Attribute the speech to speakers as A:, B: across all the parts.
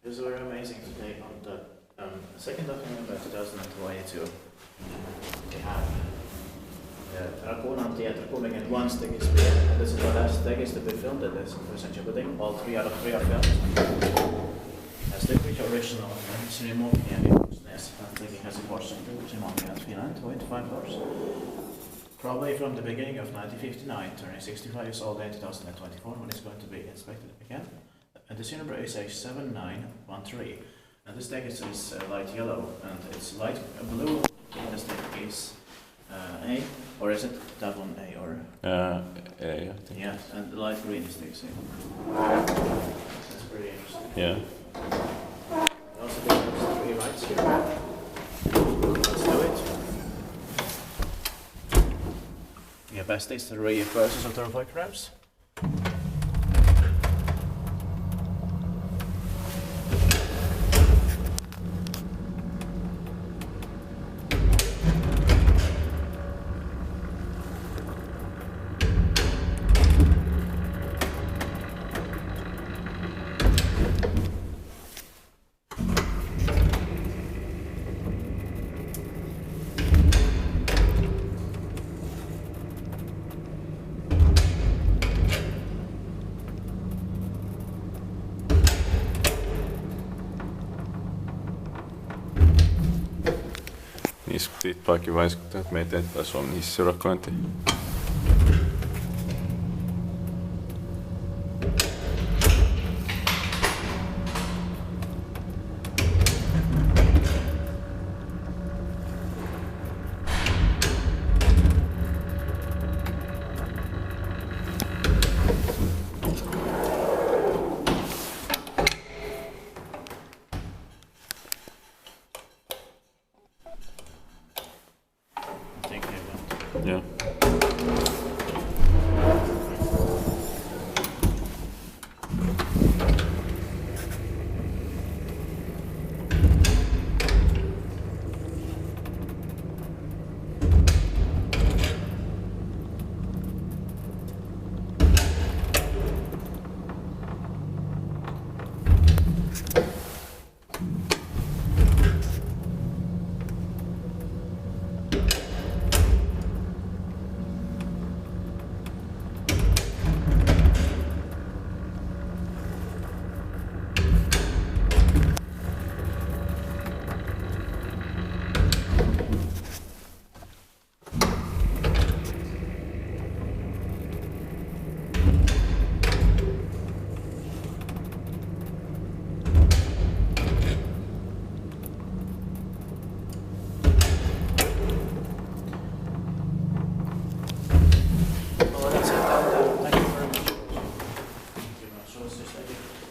A: It was very amazing today on the 2nd of November 2022. We have the Rakuunantie at Rakuunantie 1 stick is here, and this is the last stick is to be filmed in this essential building. All 3 out of 3 are filmed. As the original Munkkiniemi taking has a portion to Munkkiniemi, Finland, with 5 floors. Probably from the beginning of 1959, turning 65 years old in 2024 when it's going to be inspected again. And the number is a 7913. And this deck is light yellow and it's light blue. The stick is A, or is it that one A or?
B: A, I think.
A: Yeah, and the light green is the C. That's pretty interesting.
B: Yeah.
A: Also, there's 3 lights here. Let's do it. Yeah, best is the reverses of the photographs.
B: Tittaakin vaiskuttaa, että meitä ei taisi olla hissirakointi. Yeah.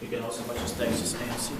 A: You can also watch the stages and see.